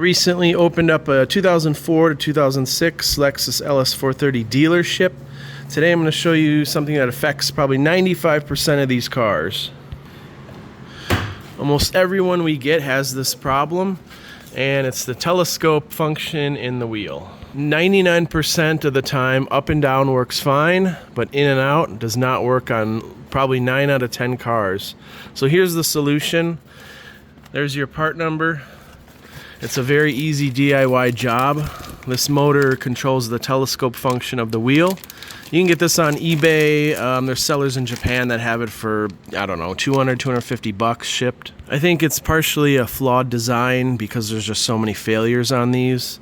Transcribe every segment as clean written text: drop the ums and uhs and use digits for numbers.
Recently opened up a 2004 to 2006 Lexus LS430 dealership. Today I'm going to show you something that affects probably 95% of these cars. Almost everyone we get has this problem, and it's the telescope function in the wheel. 99% of the time up and down works fine, but in and out does not work on probably 9 out of 10 cars. So here's the solution. There's your part number. It's a very easy DIY job. This motor controls the telescope function of the wheel. You can get this on eBay. There's sellers in Japan that have it for, I don't know, 200, 250 bucks shipped. I think it's partially a flawed design because there's just so many failures on these.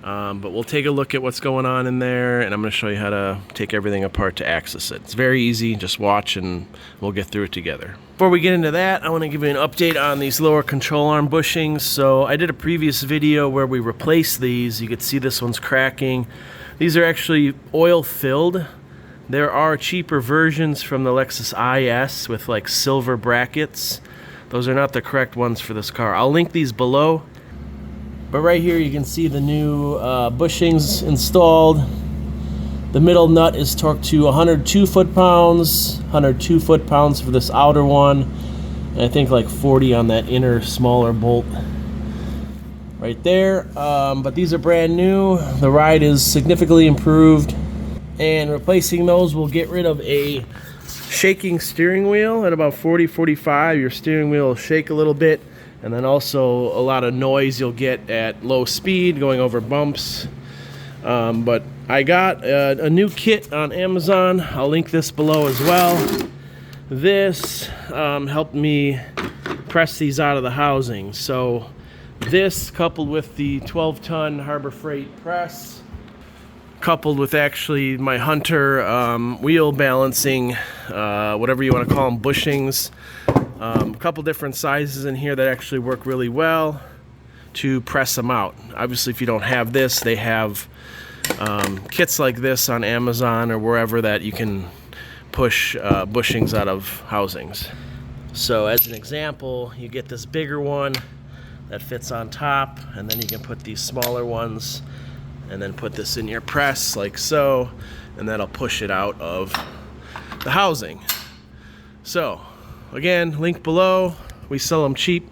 But we'll take a look at what's going on in there, and I'm going to show you how to take everything apart to access it. It's very easy. Just watch and we'll get through it together. Before we get into that, I want to give you an update on these lower control arm bushings. So I did a previous video where we replaced these. You could see this one's cracking. These are actually oil filled. There are cheaper versions from the Lexus IS with like silver brackets. Those are not the correct ones for this car. I'll link these below. But right here you can see the new bushings installed. The middle nut is torqued to 102 foot-pounds, 102 foot-pounds for this outer one, and I think like 40 on that inner smaller bolt right there. But these are brand new. The ride is significantly improved, and replacing those will get rid of a shaking steering wheel. At about 40-45, your steering wheel will shake a little bit, and then also a lot of noise you'll get at low speed going over bumps. But I got a new kit on Amazon. I'll link this below as well. This helped me press these out of the housing. So this, coupled with the 12-ton Harbor Freight press, coupled with actually my Hunter wheel balancing, whatever you want to call them, bushings. A couple different sizes in here that actually work really well to press them out. Obviously, if you don't have this, they have kits like this on Amazon or wherever that you can push bushings out of housings. So as an example, you get this bigger one that fits on top, and then you can put these smaller ones and then put this in your press like so, and that'll push it out of the housing. So again, link below. We sell them cheap,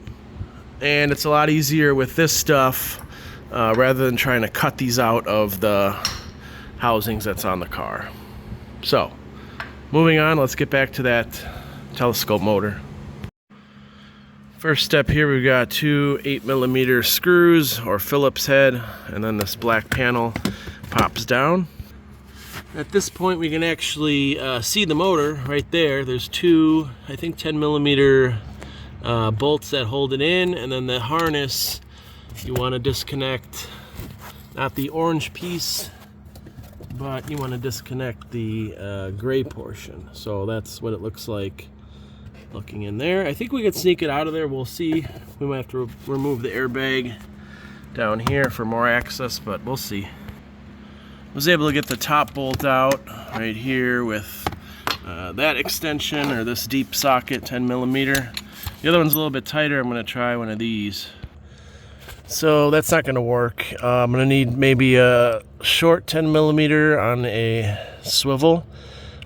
and it's a lot easier with this stuff rather than trying to cut these out of the housings that's on the car. So moving on, let's get back to that telescope motor. First step here, we've got two 8mm screws or Phillips head, and then this black panel pops down. At this point, we can actually see the motor right there. There's two, I think, 10mm bolts that hold it in, and then the harness, you want to disconnect, not the orange piece, but you want to disconnect the gray portion. So that's what it looks like looking in there. I think we could sneak it out of there. We'll see. We might have to remove the airbag down here for more access, but we'll see. Was able to get the top bolt out right here with that extension, or this deep socket, 10mm. The other one's a little bit tighter. I'm going to try one of these. So that's not going to work. I'm going to need maybe a short 10mm on a swivel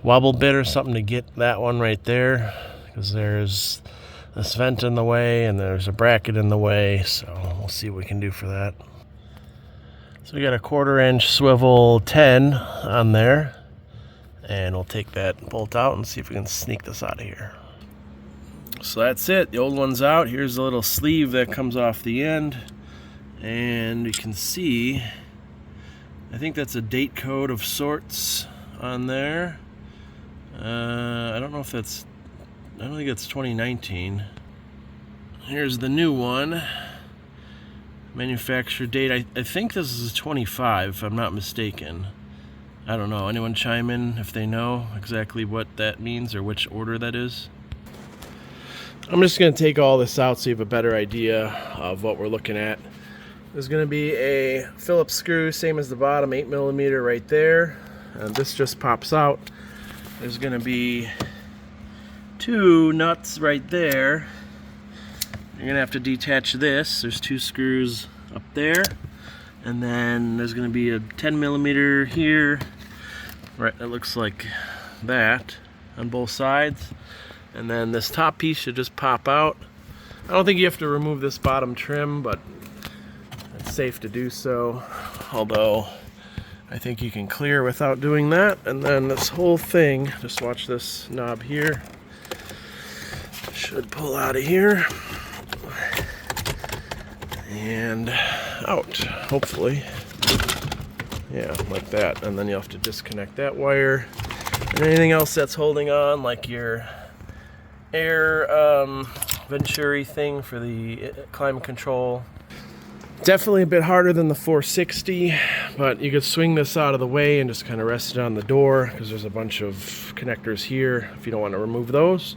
wobble bit or something to get that one right there, because there's this vent in the way and there's a bracket in the way. So we'll see what we can do for that. So we got a 1/4-inch swivel 10 on there, and we'll take that bolt out and see if we can sneak this out of here. So that's it. The old one's out. Here's the little sleeve that comes off the end, and you can see, I think that's a date code of sorts on there. I don't know if that's, I don't think it's 2019. Here's the new one. Manufacture date, I think this is 25 if I'm not mistaken. I don't know. Anyone chime in if they know exactly what that means or which order that is? I'm just going to take all this out so you have a better idea of what we're looking at. There's going to be a Phillips screw, same as the bottom, 8mm right there. And this just pops out. There's going to be two nuts right there. You're going to have to detach this. There's two screws up there, and then there's going to be a 10 millimeter here. Right, it looks like that on both sides, and then this top piece should just pop out. I don't think you have to remove this bottom trim, but it's safe to do so, although I think you can clear without doing that. And then this whole thing, just watch this knob here, should pull out of here and out, hopefully. Yeah, like that. And then you'll have to disconnect that wire and anything else that's holding on, like your air venturi thing for the climate control. Definitely a bit harder than the 460, but you could swing this out of the way and just kind of rest it on the door, because there's a bunch of connectors here if you don't want to remove those.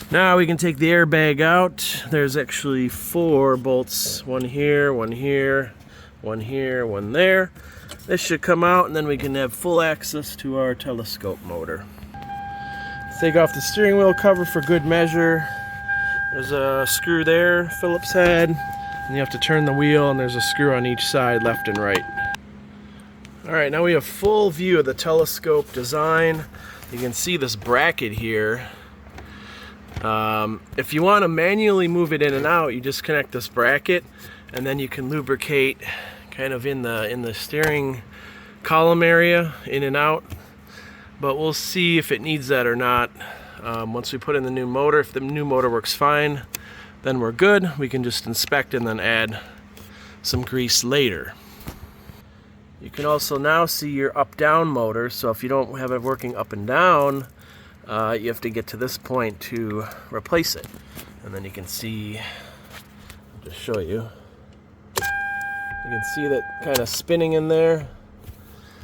Now we can take the airbag out. There's actually 4 bolts, one here, one here, one here, one there. This should come out, and then we can have full access to our telescope motor. Let's take off the steering wheel cover for good measure. There's a screw there, Phillips head, and you have to turn the wheel, and there's a screw on each side, left and right. Alright, now we have full view of the telescope design. You can see this bracket here. If you want to manually move it in and out, you just connect this bracket, and then you can lubricate kind of in the steering column area, in and out. But we'll see if it needs that or not once we put in the new motor. If the new motor works fine, then we're good. We can just inspect and then add some grease later. You can also now see your up-down motor, so if you don't have it working up and down, you have to get to this point to replace it. And then you can see, I'll just show you. You can see that kind of spinning in there.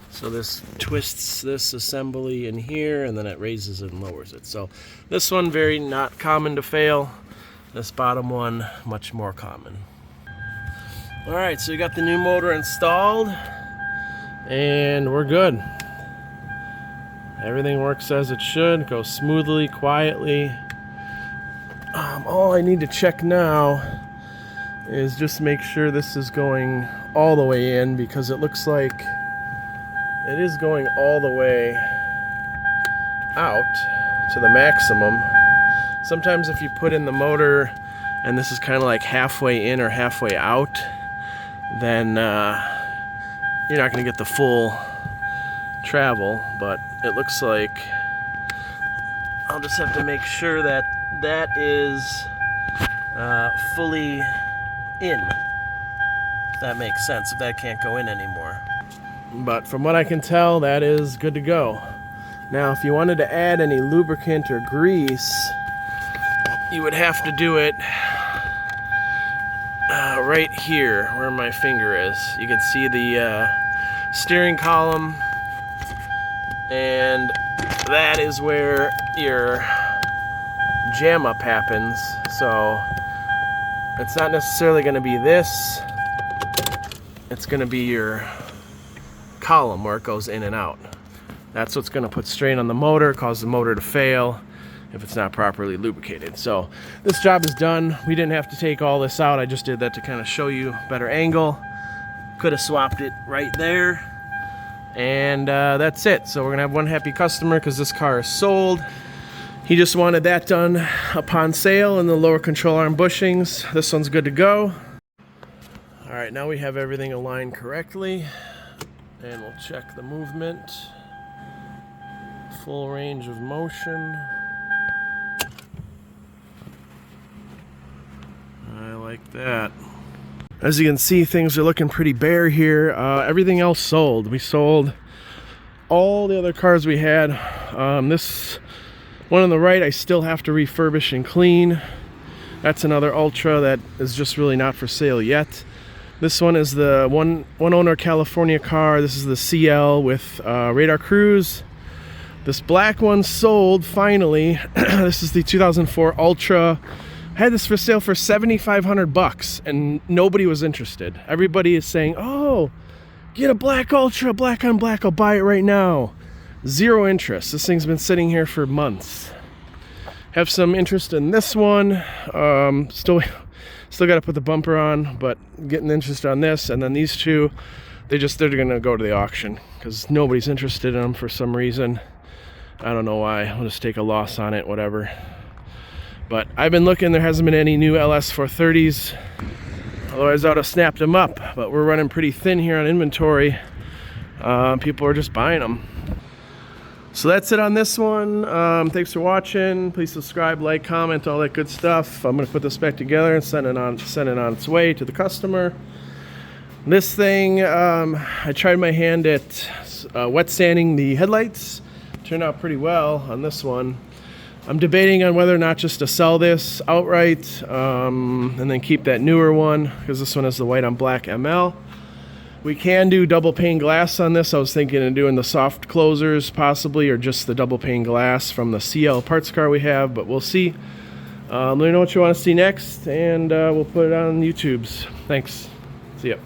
So this twists this assembly in here, and then it raises and lowers it. So this one, very not common to fail. This bottom one, much more common. All right, so we got the new motor installed, and we're good. Everything works as it should, goes smoothly, quietly. All I need to check now is just make sure this is going all the way in, because it looks like it is going all the way out to the maximum. Sometimes if you put in the motor and this is kind of like halfway in or halfway out, then you're not going to get the full travel. But it looks like I'll just have to make sure that that is fully in, if that makes sense, if that can't go in anymore. But from what I can tell, that is good to go. Now, if you wanted to add any lubricant or grease, you would have to do it right here where my finger is. You can see the steering column, and that is where your jam up happens. So it's not necessarily going to be this, it's going to be your column where it goes in and out. That's what's going to put strain on the motor, cause the motor to fail if it's not properly lubricated. So this job is done. We didn't have to take all this out. I just did that to kind of show you better angle. Could have swapped it right there, and that's it. So we're gonna have one happy customer because this car is sold. He just wanted that done upon sale and the lower control arm bushings. This one's good to go. All right, now we have everything aligned correctly, and we'll check the movement. Full range of motion. I like that. As you can see, things are looking pretty bare here. Everything else sold. We sold all the other cars we had. This one on the right I still have to refurbish and clean. That's another Ultra that is just really not for sale yet. This one is the one owner California car. This is the CL with radar cruise. This black one sold finally. This is the 2004 Ultra. I had this for sale for $7,500 and nobody was interested. Everybody is saying, oh, get a black Ultra, black on black, I'll buy it right now. Zero interest. This thing's been sitting here for months. Have some interest in this one. Still Still got to put the bumper on, but getting interest on this. And then these two, they're going to go to the auction because nobody's interested in them for some reason. I don't know why. I'll just take a loss on it, whatever. But I've been looking. There hasn't been any new LS430s. Otherwise, I would have snapped them up. But we're running pretty thin here on inventory. People are just buying them. So that's it on this one. Thanks for watching. Please subscribe, like, comment, all that good stuff. I'm going to put this back together and send it on its way to the customer. This thing, I tried my hand at wet sanding the headlights. Turned out pretty well on this one. I'm debating on whether or not just to sell this outright and then keep that newer one because this one has the white on black ML. We can do double pane glass on this. I was thinking of doing the soft closers possibly, or just the double pane glass from the CL parts car we have, but we'll see. Let me know what you want to see next, and we'll put it on YouTube's. Thanks. See ya.